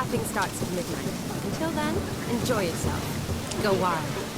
tapping starts at midnight. Until then, enjoy yourself. Go wild.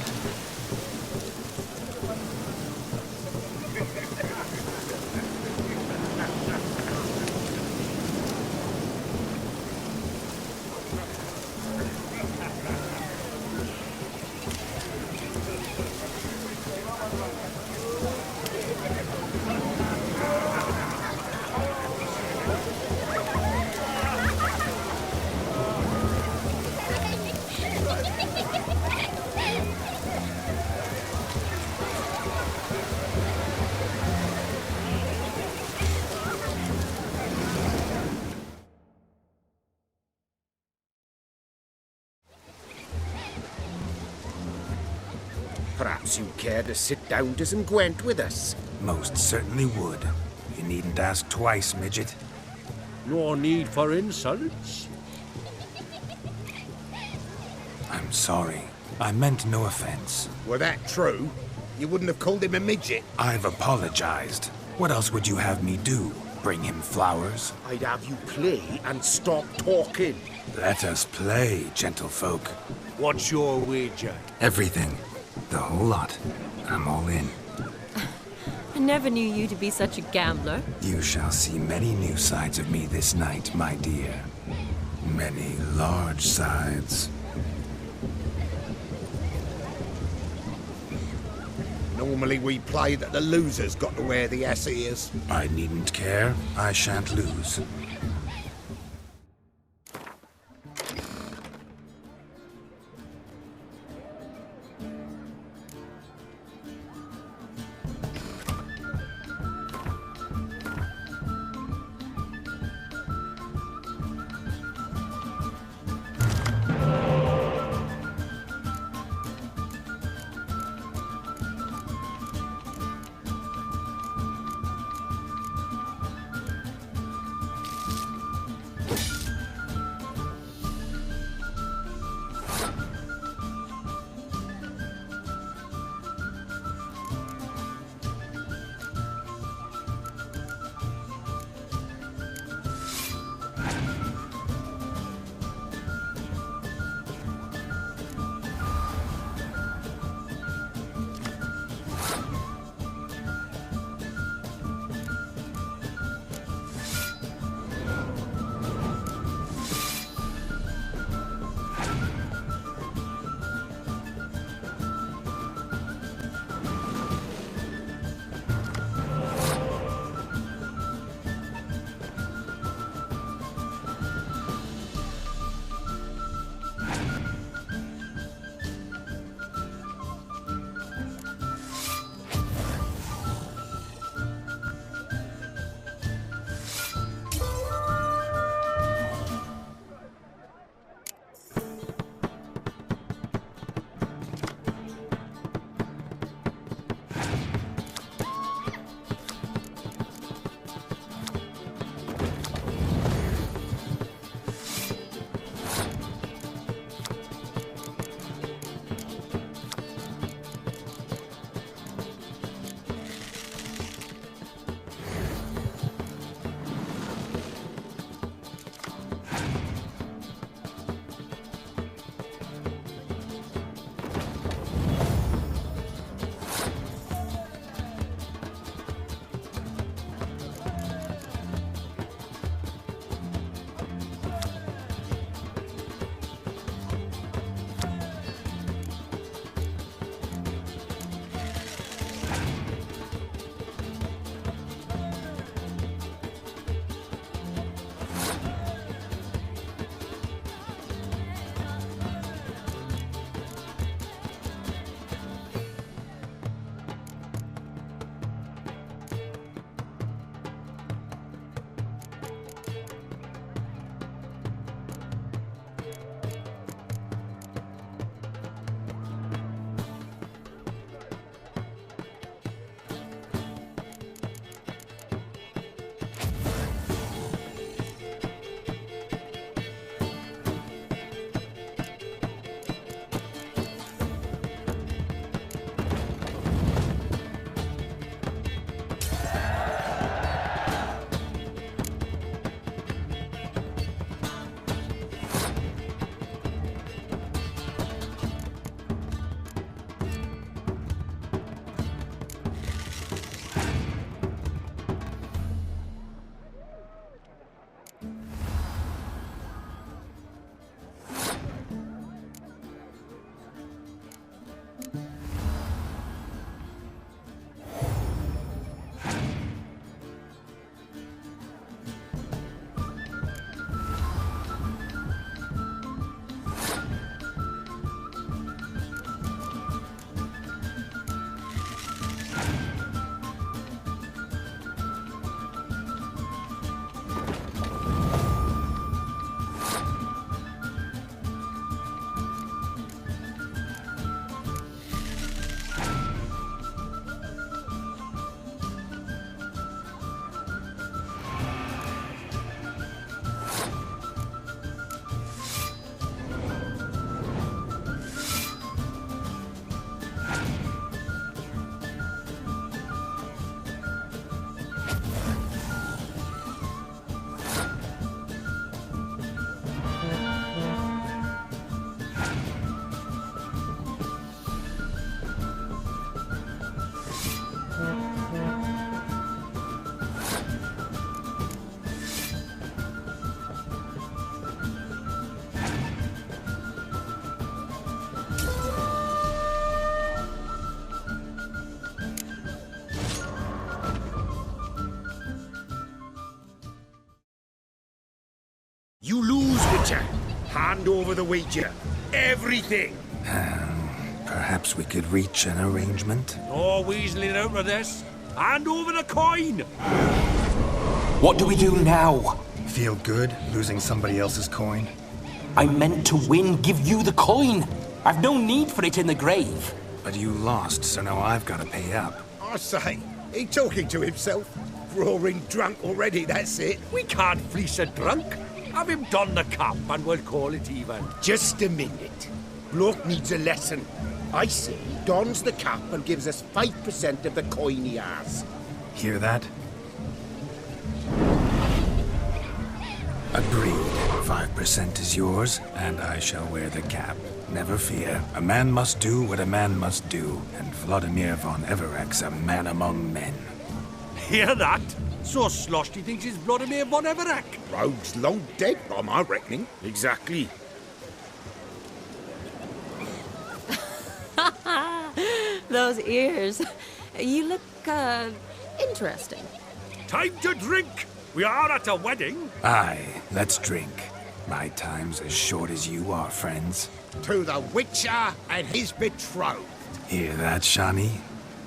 Perhaps you'd care to sit down to some Gwent with us? Most certainly would. You needn't ask twice, midget. No need for insults. I'm sorry. I meant no offense. Were that true, you wouldn't have called him a midget. I've apologized. What else would you have me do? Bring him flowers? I'd have you play and stop talking. Let us play, gentlefolk. What's your wager? Everything. The whole lot. I'm all in. I never knew you to be such a gambler. You shall see many new sides of me this night, my dear. Many large sides. Normally we play that the loser's got to wear the ass ears. I needn't care. I shan't lose. Witcher, hand over the wager. Everything. Perhaps we could reach an arrangement? No weaseling out of this. Hand over the coin. What do we do now? Feel good losing somebody else's coin? I meant to win, give you the coin. I've no need for it in the grave. But you lost, so now I've got to pay up. I say, he talking to himself. Roaring drunk already, that's it. We can't fleece a drunk. Have him don the cap and we'll call it even. Just a minute. Bloke needs a lesson. I say he dons the cap and gives us 5% of the coin he has. Hear that? Agreed. 5% is yours, and I shall wear the cap. Never fear. A man must do what a man must do, and Vladimir von Evereck's a man among men. Hear that? So sloshed he thinks he's Vladimir von Everett. Rogue's long dead, by my reckoning. Exactly. Those ears. You look, interesting. Time to drink. We are at a wedding. Aye, let's drink. My time's as short as you are, friends. To the Witcher and his betrothed. Hear that, Shani?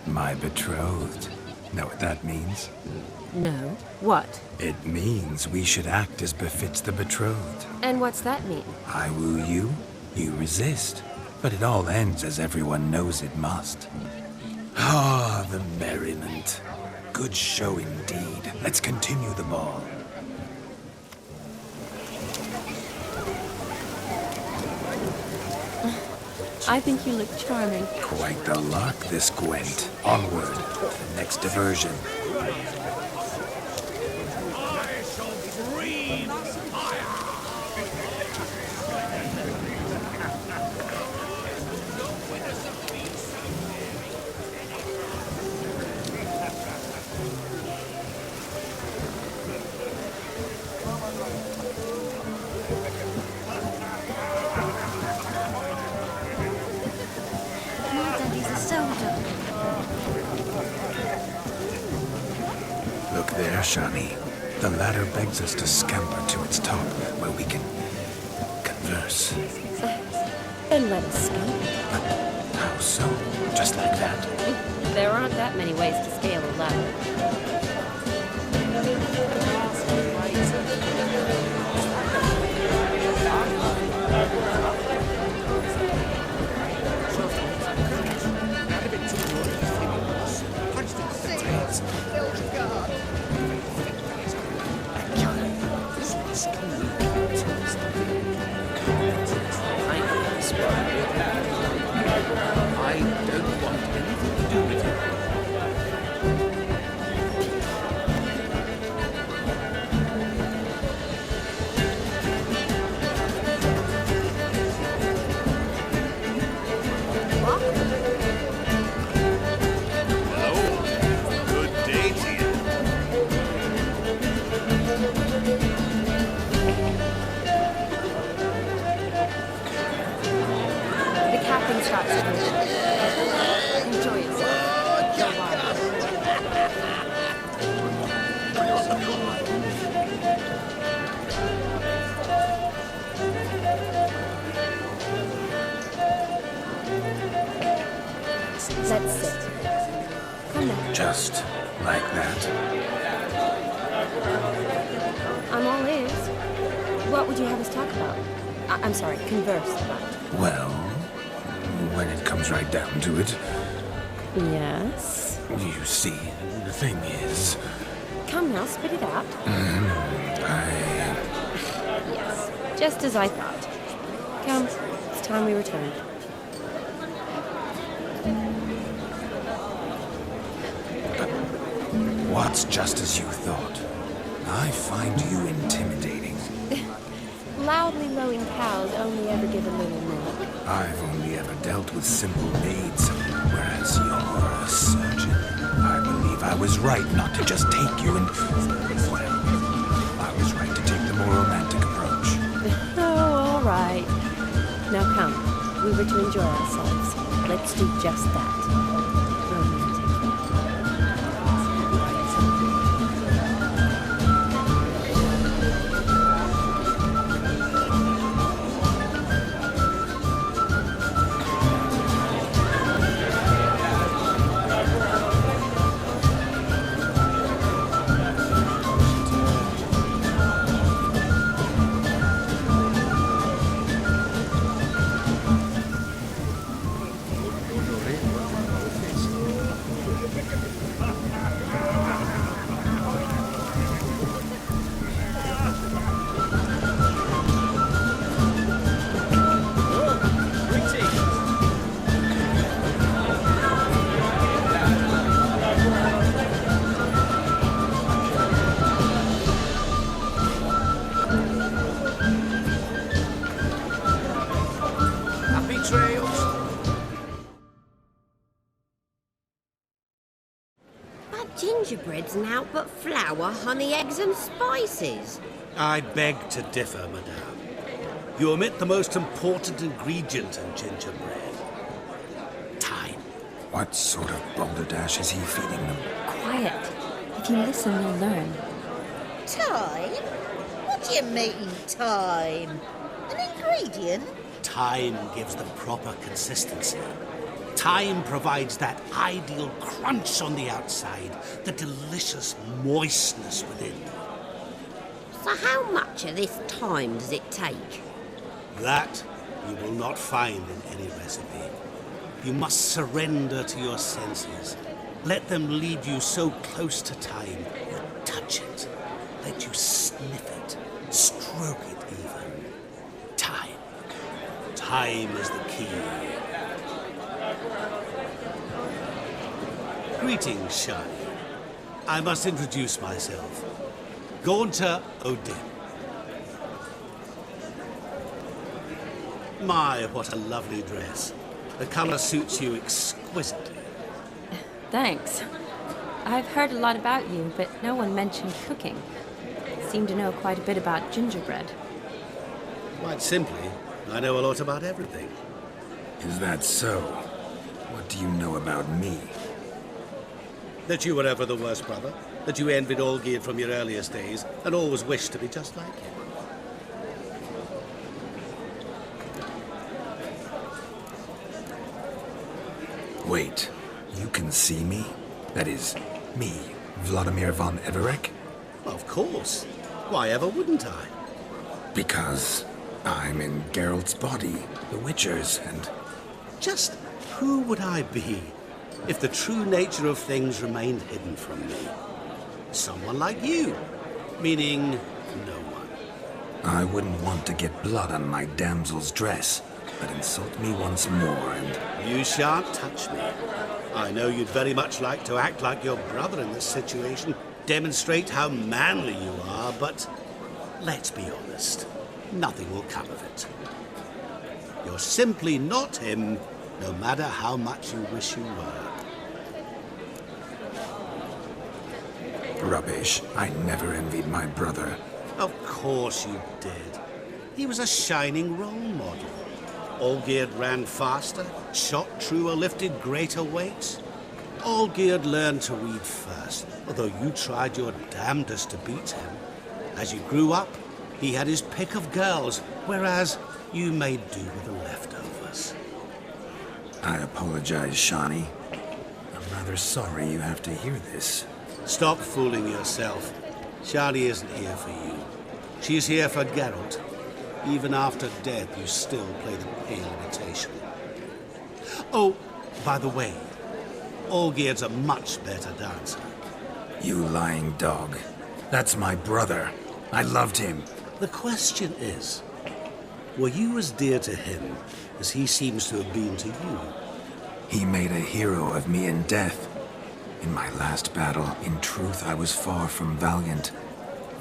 My betrothed. Know what that means? No. What? It means we should act as befits the betrothed. And what's that mean? I woo you, you resist. But it all ends as everyone knows it must. Ah, the merriment. Good show indeed. Let's continue the ball. I think you look charming. Quite the lark, this Gwent. Onward to the next diversion. Look there, Shani. The ladder begs us to scamper to its top, where we can converse. Then let us scamper. How so? Just like that? There aren't that many ways to scale a ladder. I don't want anything to do with it. The captain starts to move. Enjoy yourself. Go wild. Let's sit. Come now. Just like that. I'm all ears. What would you have us talk about? I'm sorry, converse about. Well, when it comes right down to it, Yes? you see, the thing is, Come now, spit it out. I... Yes, just as I thought. Come, it's time we returned. What's just as you thought? I find you intimidating. Loudly lowing cows only ever give a little milk. I've only ever dealt with simple maids, whereas you're a surgeon. I believe I was right not to just take you and... Well, I was right to take the more romantic approach. Oh, all right. Now come, we were to enjoy ourselves. Let's do just that. Romantic. gingerbread's naught but flour, honey, eggs and spices. I beg to differ, madame. You omit the most important ingredient in gingerbread. Time. What sort of balderdash is he feeding them? Quiet. If you listen, you'll learn. Time? What do you mean, time? An ingredient? Time gives them proper consistency. Time provides that ideal crunch on the outside, the delicious moistness within. So how much of this time does it take? That you will not find in any recipe. You must surrender to your senses. Let them lead you so close to time, you touch it. Let you sniff it, stroke it even. Time. Time is the key. Greetings, Shani. I must introduce myself. Gaunter Odin. My, what a lovely dress. The color suits you exquisitely. Thanks. I've heard a lot about you, but no one mentioned cooking. Seem to know quite a bit about gingerbread. Quite simply, I know a lot about everything. Is that so? What do you know about me? That you were ever the worst brother, that you envied Olgierd from your earliest days, and always wished to be just like him. Wait, you can see me? That is, me, Vladimir von Everec? Of course. Why ever wouldn't I? Because I'm in Geralt's body, the Witcher's, and... Just who would I be if the true nature of things remained hidden from me? Someone like you, meaning no one. I wouldn't want to get blood on my damsel's dress, but insult me once more and... You shan't touch me. I know you'd very much like to act like your brother in this situation, demonstrate how manly you are, but let's be honest, nothing will come of it. You're simply not him, no matter how much you wish you were. Rubbish. I never envied my brother. Of course you did. He was a shining role model. Olgierd ran faster, shot truer, lifted greater weights. Olgierd learned to read first, although you tried your damnedest to beat him. As you grew up, he had his pick of girls, whereas you made do with the leftovers. I apologize, Shani. I'm rather sorry you have to hear this. Stop fooling yourself. Shani isn't here for you. She's here for Geralt. Even after death, you still play the pale imitation. Oh, by the way, Olgierd's a much better dancer. You lying dog. That's my brother. I loved him. The question is, were you as dear to him as he seems to have been to you? He made a hero of me in death. In my last battle, in truth, I was far from valiant.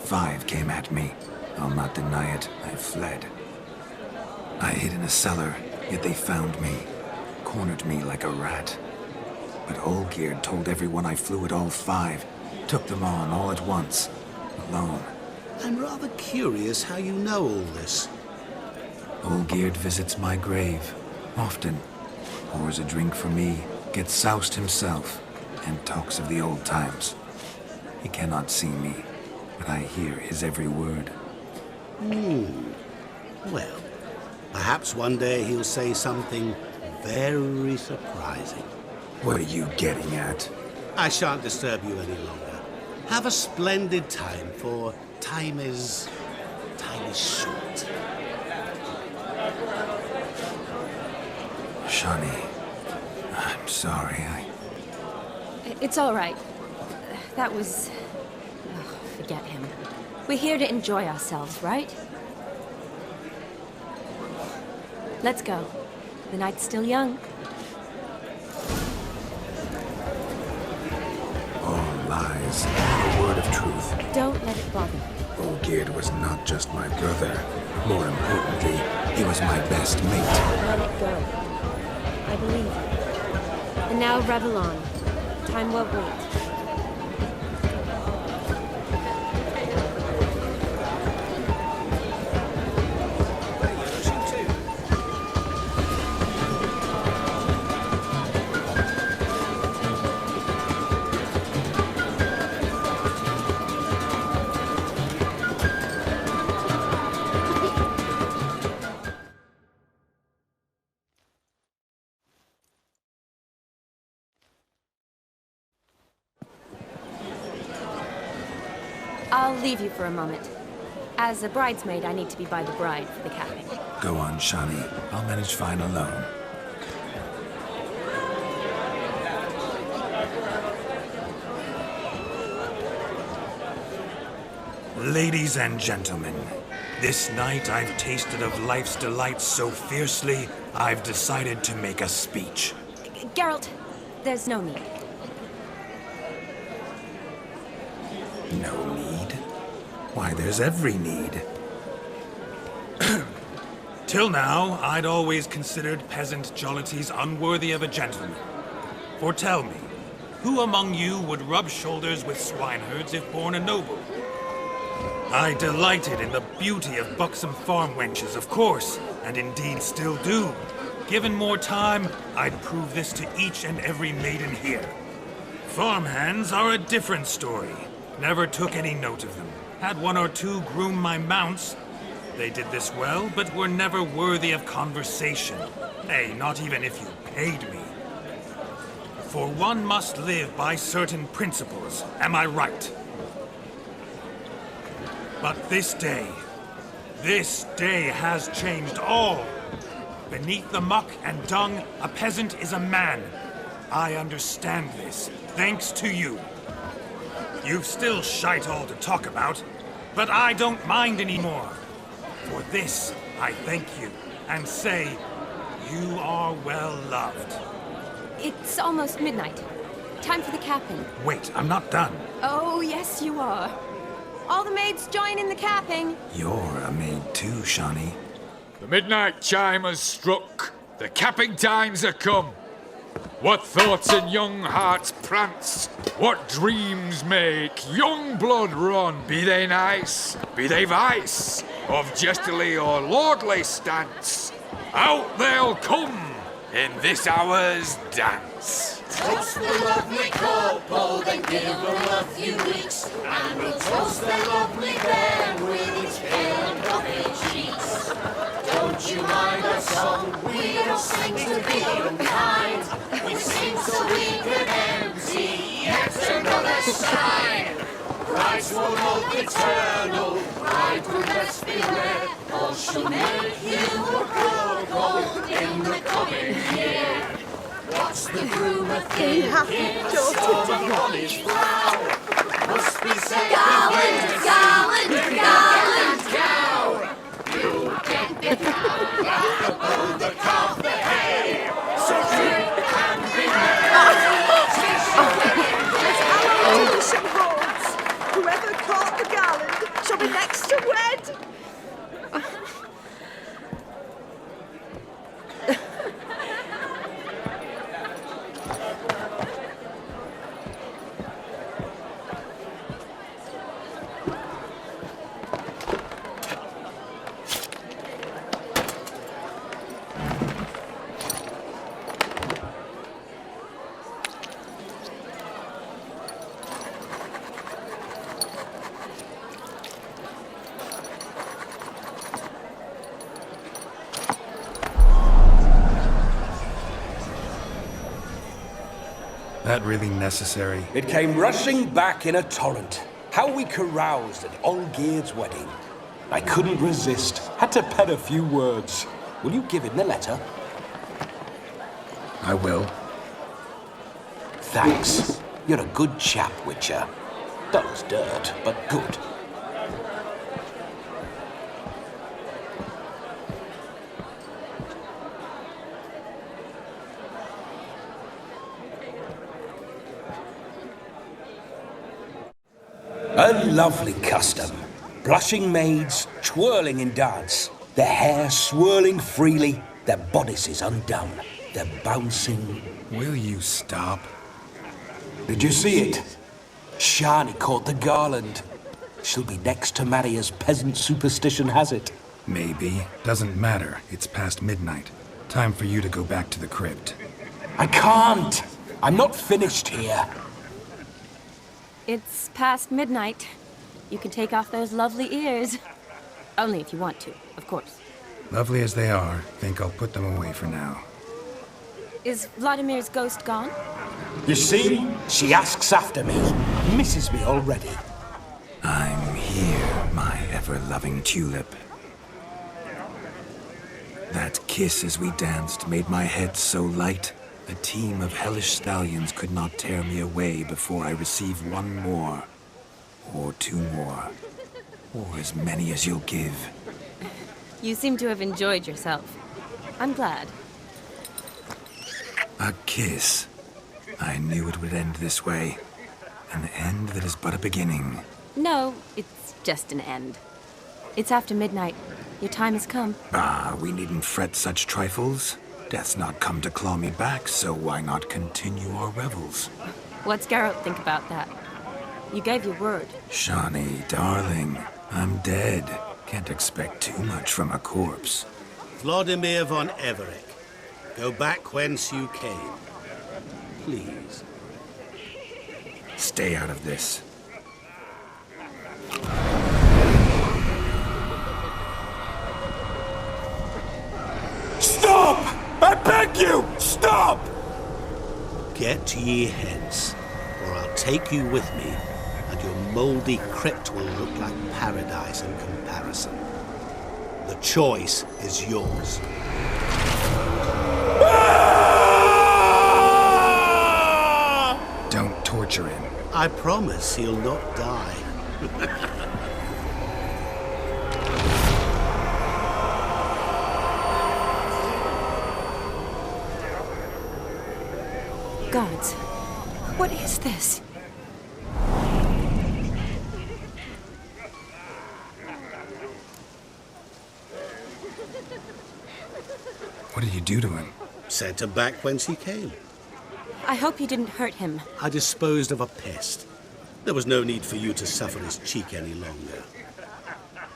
5 came at me. I'll not deny it, I fled. I hid in a cellar, yet they found me, cornered me like a rat. But Olgierd told everyone I flew at all 5, took them on all at once, alone. I'm rather curious how you know all this. Olgierd visits my grave, often. Pours a drink for me, gets soused himself, and talks of the old times. He cannot see me, but I hear his every word. Well, perhaps one day he'll say something very surprising. What are you getting at? I shan't disturb you any longer. Have a splendid time, for time is short. Shani, I'm sorry, It's all right. That was... Oh, forget him. We're here to enjoy ourselves, right? Let's go. The night's still young. All lies, not a word of truth. Don't let it bother you. Olgierd was not just my brother. More importantly, he was my best mate. Let it go. I believe you. And now revel on. Time won't wait. I'll leave you for a moment. As a bridesmaid, I need to be by the bride for the capping. Go on, Shani. I'll manage fine alone. Ladies and gentlemen, this night I've tasted of life's delights so fiercely, I've decided to make a speech. Geralt, there's no need. No need? Why, there's every need. Till now, I'd always considered peasant jollities unworthy of a gentleman. For tell me, who among you would rub shoulders with swineherds if born a noble? I delighted in the beauty of buxom farm wenches, of course, and indeed still do. Given more time, I'd prove this to each and every maiden here. Farmhands are a different story. Never took any note of them. Had one or two groom my mounts. They did this well, but were never worthy of conversation. Nay, not even if you paid me. For one must live by certain principles, am I right? But this day has changed all. Beneath the muck and dung, a peasant is a man. I understand this, thanks to you. You've still shite all to talk about, but I don't mind anymore. For this, I thank you, and say, you are well loved. It's almost midnight. Time for the capping. Wait, I'm not done. Oh, yes, you are. All the maids join in the capping. You're a maid too, Shani. The midnight chime has struck. The capping times are come. What thoughts in young hearts prance? What dreams make young blood run? Be they nice, be they vice, of jestily or lordly stance, out they'll come in this hour's dance. Toast the lovely couple, then give them a few weeks, and we'll toast their lovely bed with its pale and puffy cheeks. Don't you mind our song? We don't sing to be unkind. We sing so we can empty yet another shrine. Brides will love eternal, bride will best beware, or she'll make you a cuckold in the coming year. What's the groom a thinking? Storm of college flower must be said. Garland, garland, garland, cow. You'll get the cow like a bull that carved the hay. So drink and be merry. Tradition holds. Whoever caught the garland shall be next to wed. That really necessary? It came rushing back in a torrent. How we caroused at Olgierd's wedding. I couldn't resist. Had to pen a few words. Will you give him the letter? I will. Thanks. You're a good chap, Witcher. Dull as dirt, but good. A lovely custom. Blushing maids twirling in dance, their hair swirling freely, their bodices undone, their bouncing... Will you stop? Did you see it? Shani caught the garland. She'll be next to marry as peasant superstition has it. Maybe. Doesn't matter. It's past midnight. Time for you to go back to the crypt. I can't! I'm not finished here. It's past midnight. You can take off those lovely ears. Only if you want to, of course. Lovely as they are, think I'll put them away for now. Is Vladimir's ghost gone? You see? She asks after me. Misses me already. I'm here, my ever-loving tulip. That kiss as we danced made my head so light, a team of hellish stallions could not tear me away before I receive one more, or two more, or as many as you'll give. You seem to have enjoyed yourself. I'm glad. A kiss. I knew it would end this way. An end that is but a beginning. No, it's just an end. It's after midnight. Your time has come. Ah, we needn't fret such trifles. Death's not come to claw me back, so why not continue our revels? What's Geralt think about that? You gave your word. Shawnee, darling, I'm dead. Can't expect too much from a corpse. Vladimir von Everec, go back whence you came. Please. Stay out of this. Stop! I beg you! Stop! Get ye hence, or I'll take you with me, and your mouldy crypt will look like paradise in comparison. The choice is yours. Don't torture him. I promise he'll not die. Gods, what is this? What did you do to him? Sent him back whence he came. I hope you didn't hurt him. I disposed of a pest. There was no need for you to suffer his cheek any longer.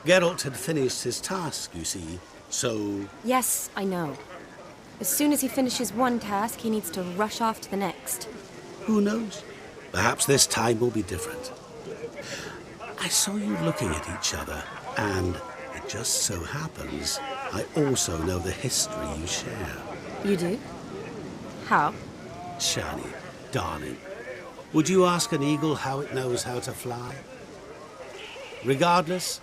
Geralt had finished his task, you see, so... Yes, I know. As soon as he finishes one task, he needs to rush off to the next. Who knows? Perhaps this time will be different. I saw you looking at each other, and it just so happens I also know the history you share. You do? How? Shani, darling, would you ask an eagle how it knows how to fly? Regardless,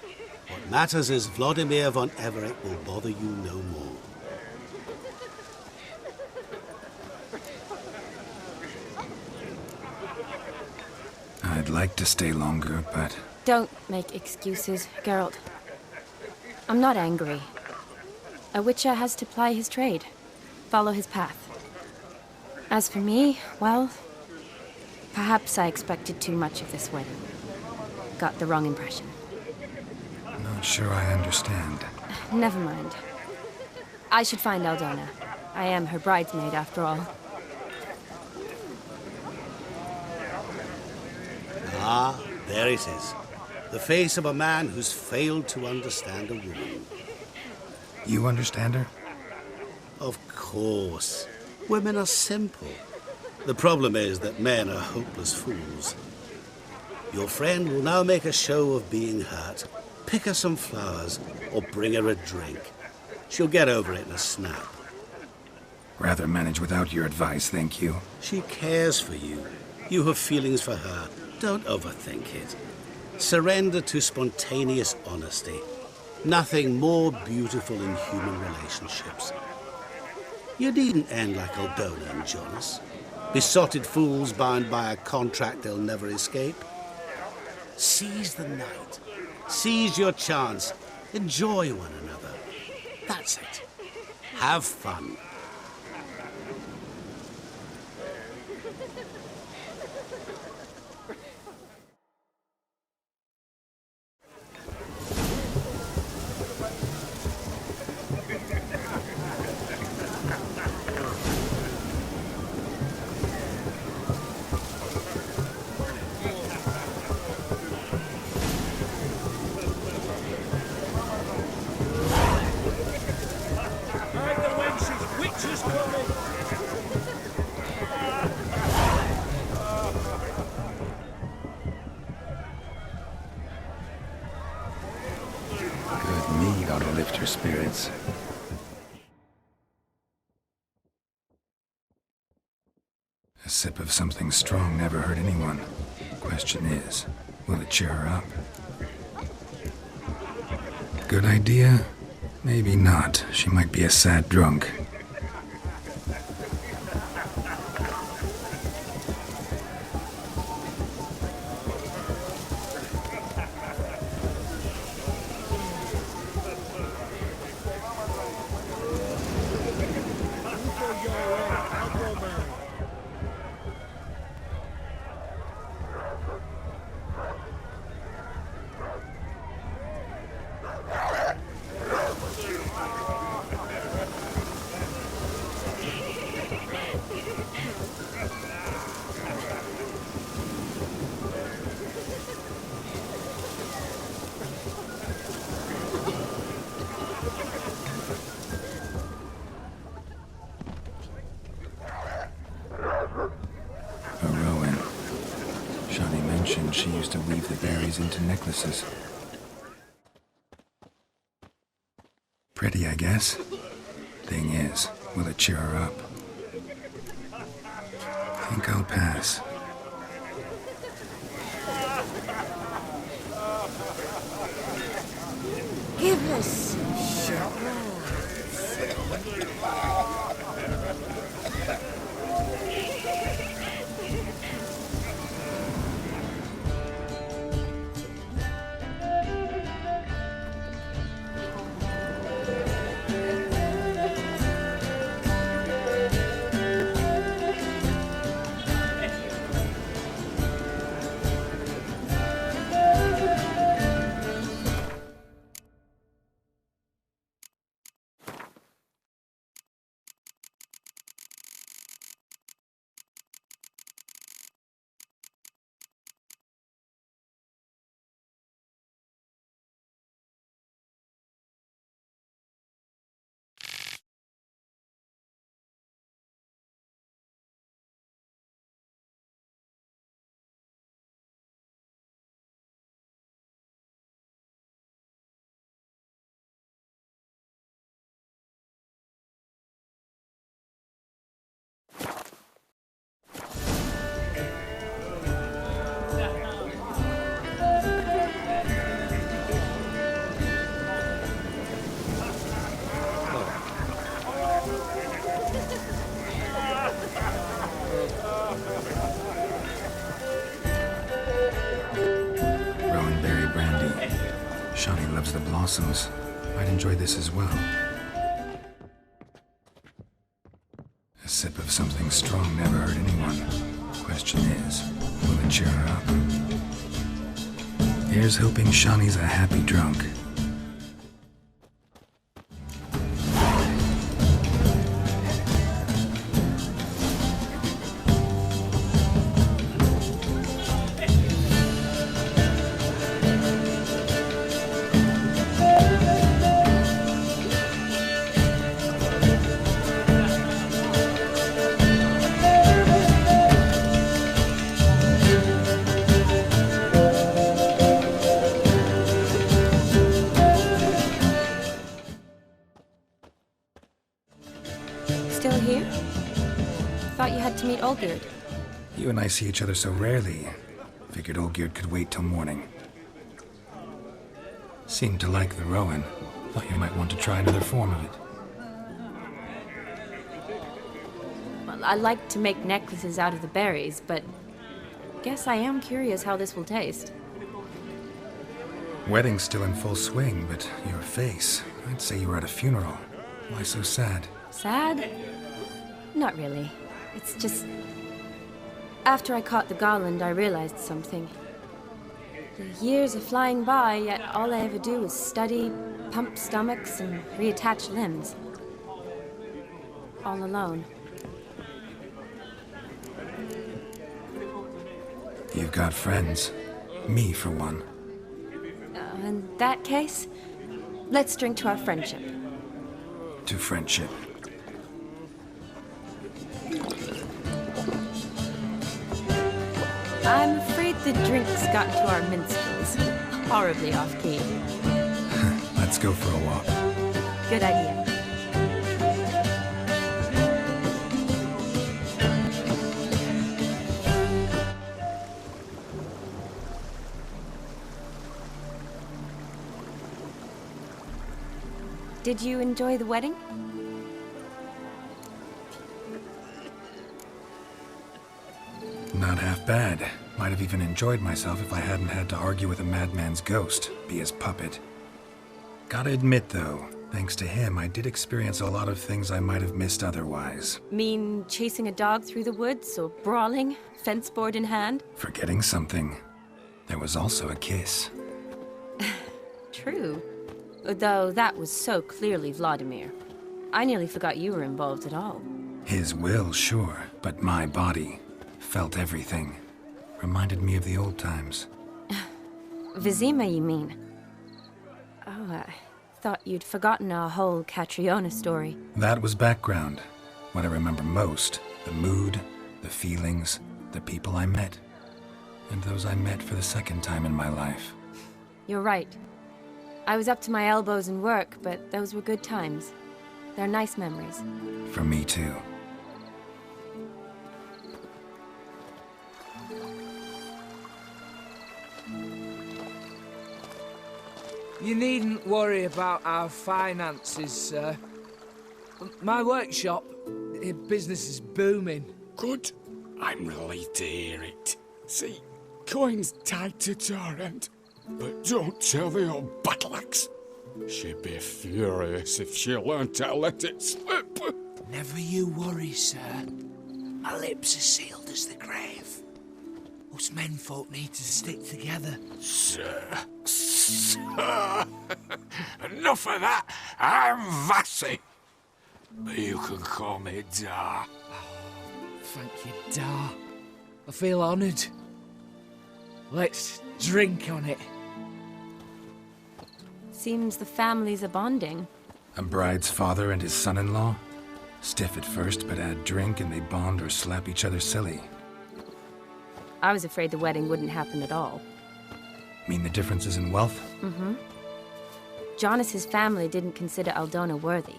what matters is Vladimir von Everec will bother you no more. I'd like to stay longer, but... Don't make excuses, Geralt. I'm not angry. A witcher has to ply his trade, follow his path. As for me, well, perhaps I expected too much of this wedding. Got the wrong impression. Not sure I understand. Never mind. I should find Aldona. I am her bridesmaid, after all. Ah, there it is. The face of a man who's failed to understand a woman. You understand her? Of course. Women are simple. The problem is that men are hopeless fools. Your friend will now make a show of being hurt, pick her some flowers, or bring her a drink. She'll get over it in a snap. Rather manage without your advice, thank you. She cares for you. You have feelings for her. Don't overthink it. Surrender to spontaneous honesty. Nothing more beautiful in human relationships. You needn't end like Aldona and Jonas. Besotted fools bound by a contract they'll never escape. Seize the night. Seize your chance. Enjoy one another. That's it. Have fun. Spirits. A sip of something strong never hurt anyone. Question is, will it cheer her up? Good idea? Maybe not. She might be a sad drunk. She used to weave the berries into necklaces. Pretty, I guess. Thing is, will it cheer her up? Think I'll pass. Give us sugar. Shani loves the blossoms. I'd enjoy this as well. A sip of something strong never hurt anyone. Question is, will it cheer her up? Here's hoping Shani's a happy drunk. Still here? Thought you had to meet Olgierd. You and I see each other so rarely. Figured Olgierd could wait till morning. Seemed to like the Rowan. Thought you might want to try another form of it. Well, I like to make necklaces out of the berries, but guess I am curious how this will taste. Wedding's still in full swing, but your face, I'd say you were at a funeral. Why so sad? Sad? Not really. It's just... After I caught the garland, I realized something. The years are flying by, yet all I ever do is study, pump stomachs, and reattach limbs. All alone. You've got friends. Me, for one. In that case, let's drink to our friendship. To friendship. I'm afraid the drinks got into our minstrels. Horribly off-key. Let's go for a walk. Good idea. Did you enjoy the wedding? Not half bad. Might have even enjoyed myself if I hadn't had to argue with a madman's ghost, be his puppet. Gotta admit, though, thanks to him, I did experience a lot of things I might have missed otherwise. Mean chasing a dog through the woods, or brawling, fence board in hand? Forgetting something. There was also a kiss. True. Though that was so clearly Vladimir. I nearly forgot you were involved at all. His will, sure, but my body felt everything. Reminded me of the old times. Vizima, you mean? Oh, I thought you'd forgotten our whole Catriona story. That was background. What I remember most, the mood, the feelings, the people I met. And those I met for the second time in my life. You're right. I was up to my elbows in work, but those were good times. They're nice memories. For me, too. You needn't worry about our finances, sir. My workshop, business is booming. Good. I'm relieved to hear it. See, coin's tied to Torrent. But don't tell the old battleaxe. She'd be furious if she learned how to let it slip. Never you worry, sir. My lips are sealed as the grave. Us menfolk need to stick together. Sir. Enough of that. I'm Vassy. But you can call me Dar. Thank you, Dar. I feel honoured. Let's drink on it. Seems the families are bonding. A bride's father and his son-in-law? Stiff at first, but add drink and they bond or slap each other silly. I was afraid the wedding wouldn't happen at all. Mean the differences in wealth? Mm-hmm. Jonas's family didn't consider Aldona worthy.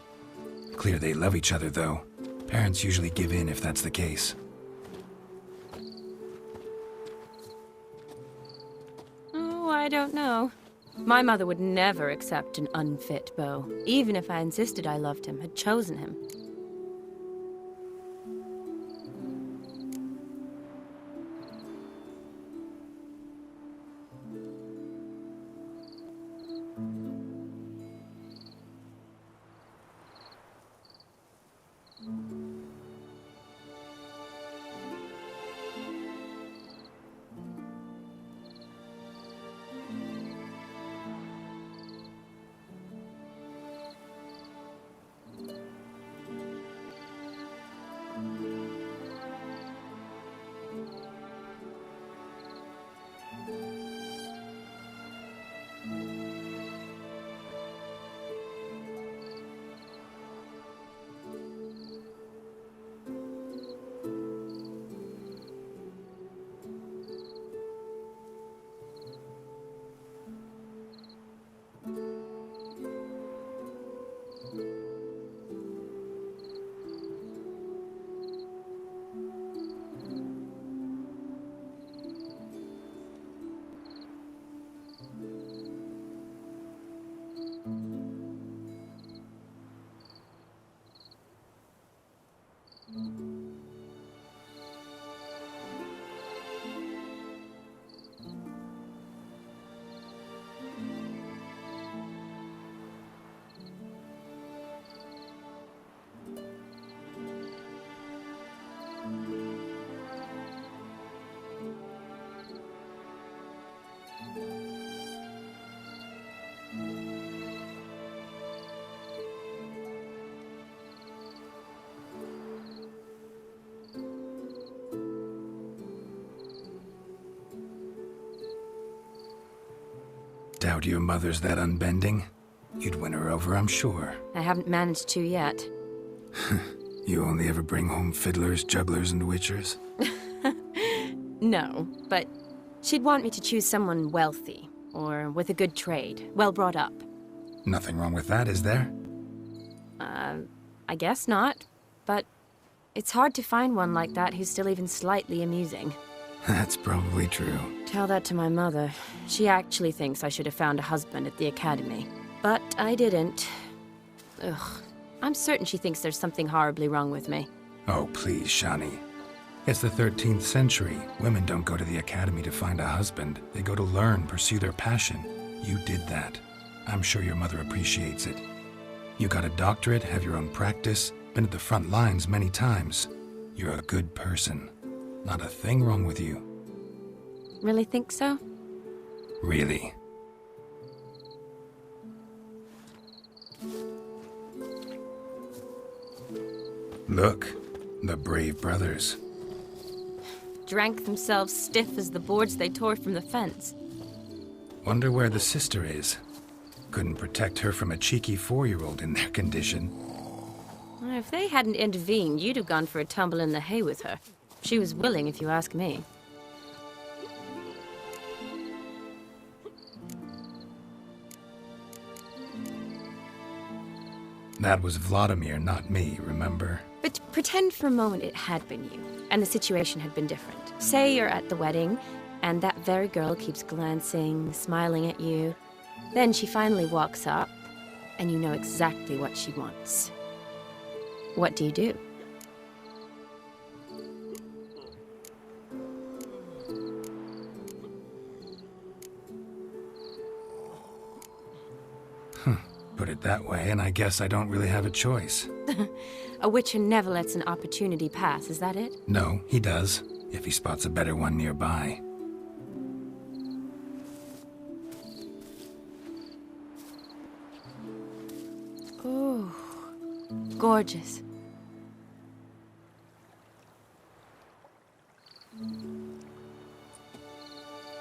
Clear they love each other, though. Parents usually give in if that's the case. Oh, I don't know. My mother would never accept an unfit beau, even if I insisted I loved him, had chosen him. Doubt your mother's that unbending? You'd win her over, I'm sure. I haven't managed to yet. You only ever bring home fiddlers, jugglers, and witchers? No, but she'd want me to choose someone wealthy, or with a good trade, well brought up. Nothing wrong with that, is there? I guess not, but it's hard to find one like that who's still even slightly amusing. That's probably true. Tell that to my mother. She actually thinks I should have found a husband at the academy. But I didn't. Ugh. I'm certain she thinks there's something horribly wrong with me. Oh, please, Shani. It's the 13th century. Women don't go to the academy to find a husband. They go to learn, pursue their passion. You did that. I'm sure your mother appreciates it. You got a doctorate, have your own practice, been at the front lines many times. You're a good person. Not a thing wrong with you. Really think so? Really. Look, the brave brothers. Drank themselves stiff as the boards they tore from the fence. Wonder where the sister is. Couldn't protect her from a cheeky 4-year-old in their condition. If they hadn't intervened, you'd have gone for a tumble in the hay with her. She was willing, if you ask me. That was Vladimir, not me, remember? But pretend for a moment it had been you, and the situation had been different. Say you're at the wedding, and that very girl keeps glancing, smiling at you. Then she finally walks up, and you know exactly what she wants. What do you do? Put it that way, and I guess I don't really have a choice. A witcher never lets an opportunity pass, is that it? No, he does, if he spots a better one nearby. Ooh, gorgeous.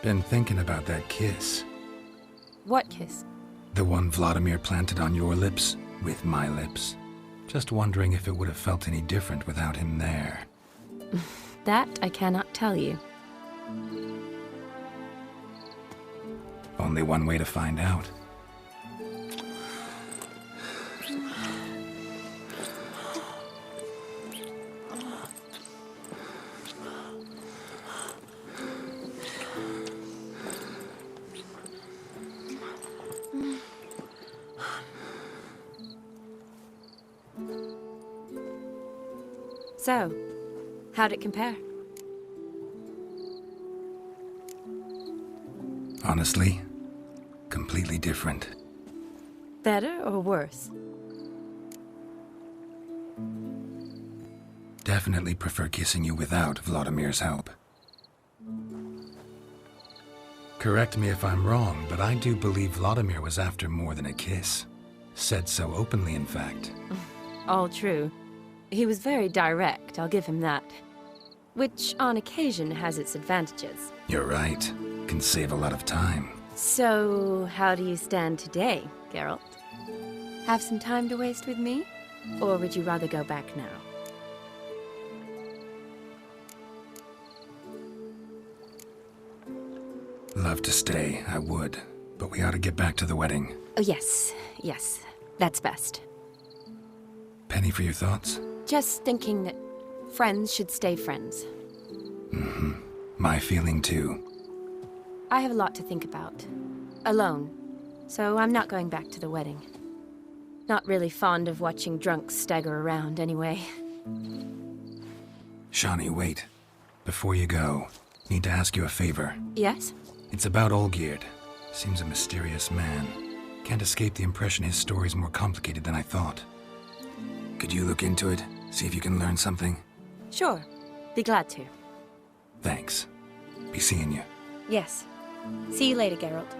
Been thinking about that kiss. What kiss? The one Vladimir planted on your lips, with my lips. Just wondering if it would have felt any different without him there. That I cannot tell you. Only one way to find out. So, how'd it compare? Honestly, completely different. Better or worse? Definitely prefer kissing you without Vladimir's help. Correct me if I'm wrong, but I do believe Vladimir was after more than a kiss. Said so openly, in fact. All true. He was very direct, I'll give him that. Which, on occasion, has its advantages. You're right. Can save a lot of time. So, how do you stand today, Geralt? Have some time to waste with me? Or would you rather go back now? Love to stay, I would. But we ought to get back to the wedding. Oh, yes. Yes. That's best. Penny for your thoughts? Just thinking that friends should stay friends. Mm-hmm. My feeling too. I have a lot to think about. Alone. So I'm not going back to the wedding. Not really fond of watching drunks stagger around, anyway. Shani, wait. Before you go, need to ask you a favor. Yes? It's about Olgierd. Seems a mysterious man. Can't escape the impression his story's more complicated than I thought. Could you look into it? See if you can learn something? Sure. Be glad to. Thanks. Be seeing you. Yes. See you later, Geralt.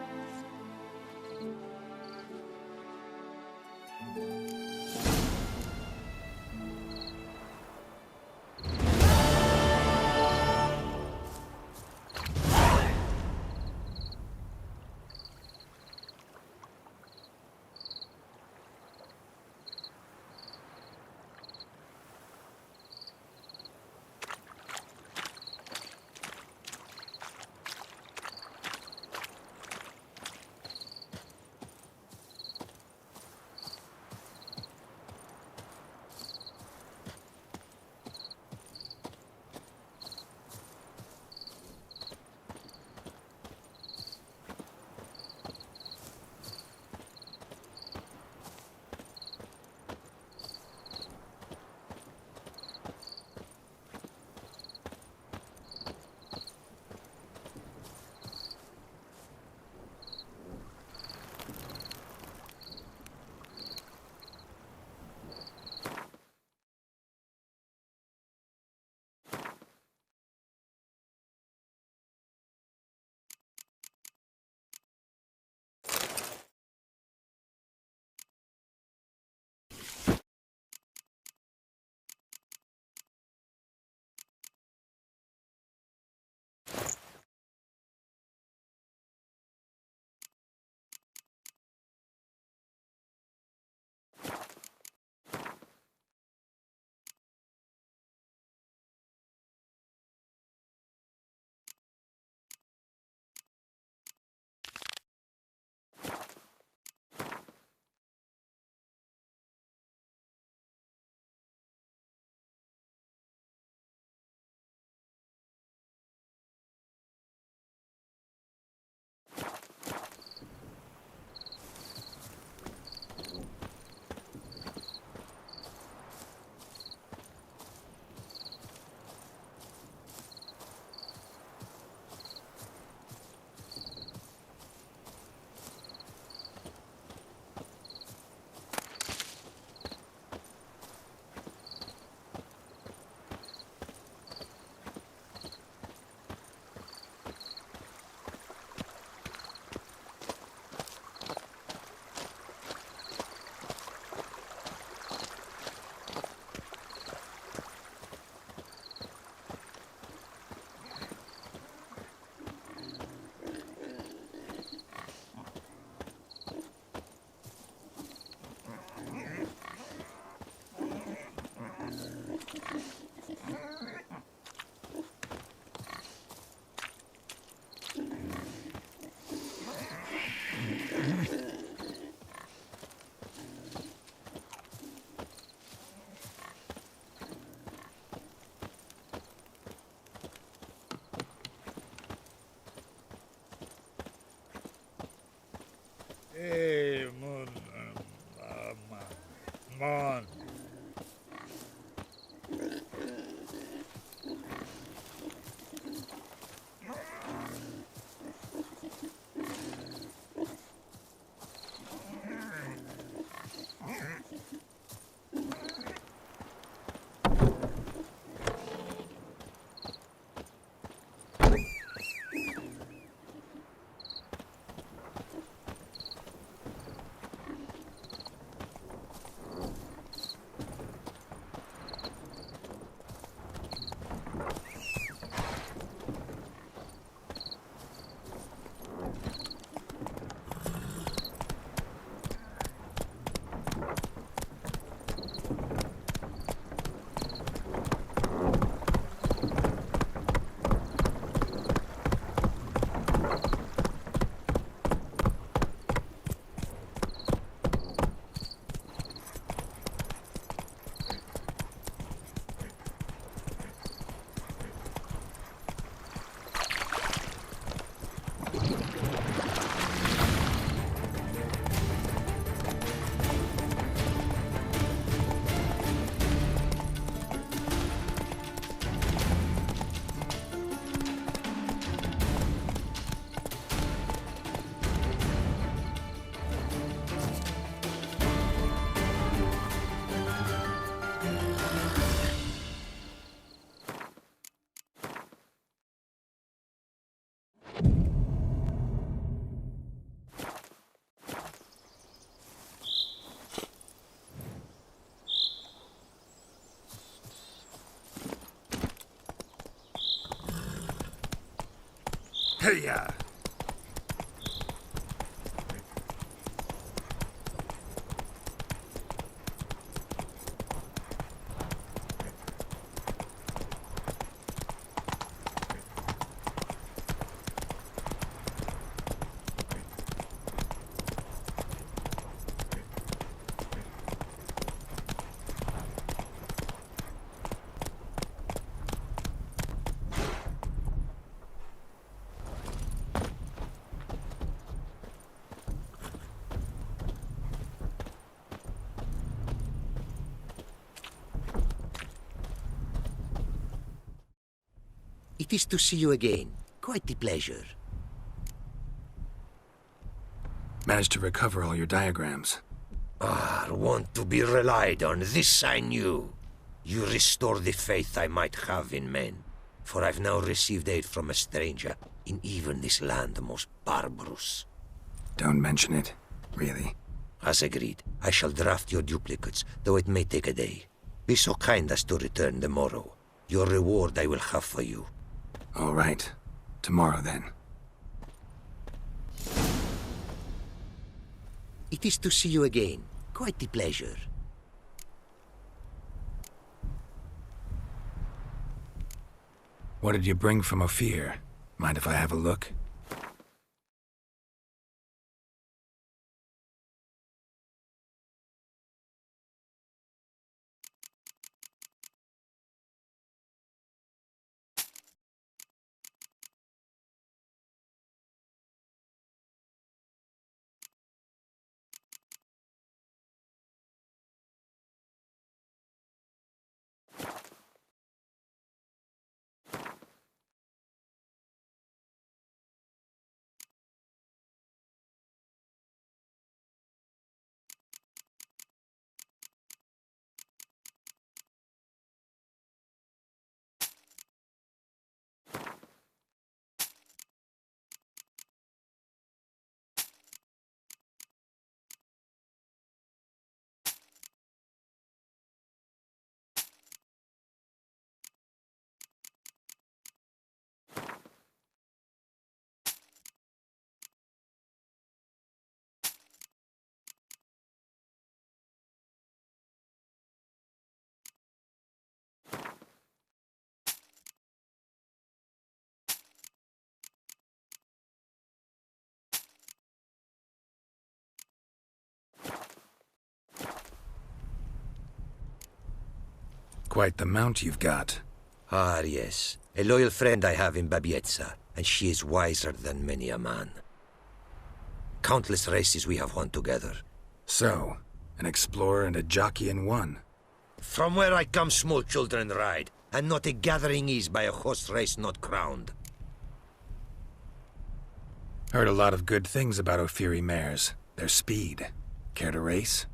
Hey, Mon. Hey-ya! It is to see you again. Quite the pleasure. Managed to recover all your diagrams. Want to be relied on, this I knew. You restore the faith I might have in men. For I've now received aid from a stranger, in even this land most barbarous. Don't mention it, really. As agreed, I shall draft your duplicates, though it may take a day. Be so kind as to return tomorrow. Your reward I will have for you. All right. Tomorrow, then. It is to see you again. Quite the pleasure. What did you bring from Ophir? Mind if I have a look? Quite the mount you've got. Ah, yes. A loyal friend I have in Babietza, and she is wiser than many a man. countless races we have won together. So, an explorer and a jockey in one. From where I come, small children ride, and not a gathering is by a horse race not crowned. Heard a lot of good things about Ophiri mares. Their speed. Care to race?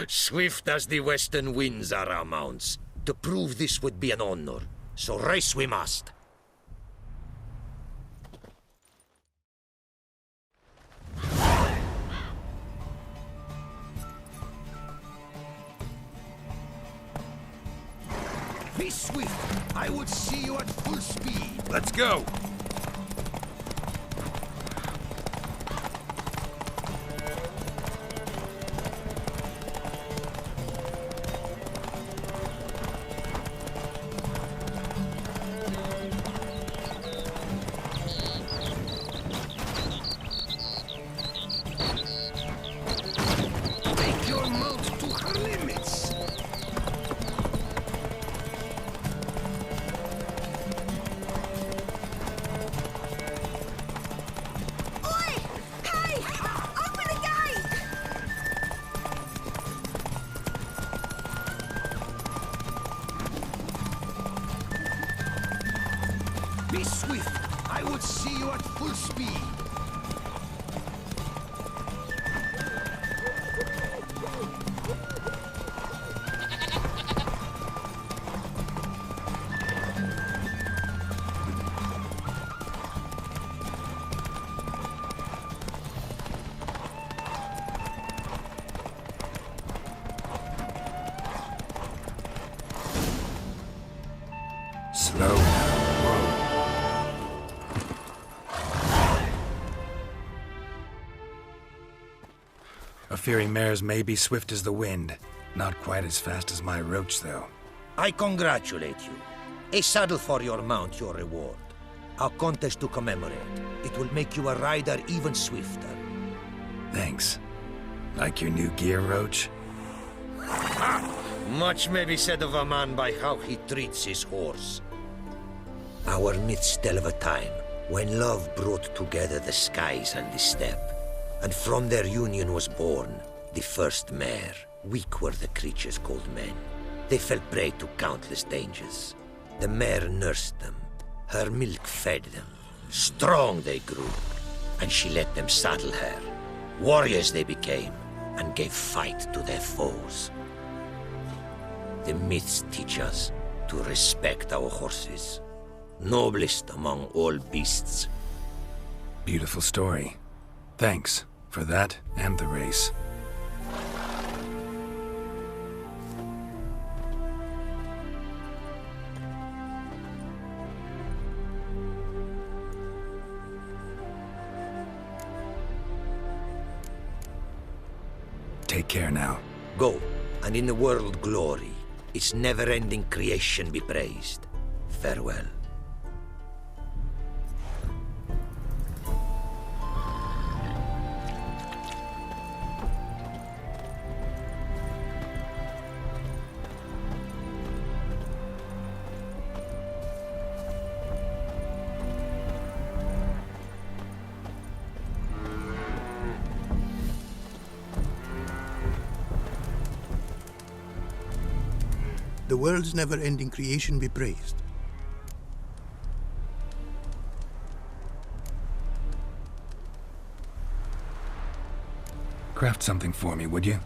Swift as the western winds are our mounts. To prove this would be an honor, so race we must. Be swift. I would see you at full speed. Let's go! Take your mount to her limits. Be swift. I would see you at full speed. Slow now. Ophiri mares may be swift as the wind. Not quite as fast as my roach, though. I congratulate you. A saddle for your mount, your reward. A contest to commemorate. It will make you a rider even swifter. Thanks. Like your new gear, Roach? Much may be said of a man by how he treats his horse. Our myths tell of a time when love brought together the skies and the steppe, and from their union was born the first mare. Weak were the creatures called men. They fell prey to countless dangers. The mare nursed them. Her milk fed them. Strong they grew, and she let them saddle her. Warriors they became, and gave fight to their foes. The myths teach us to respect our horses, noblest among all beasts. Beautiful story. Thanks for that and the race. Take care now. Go, and in the world glory, its never-ending creation be praised. Farewell. The world's never-ending creation be praised. Craft something for me, would you?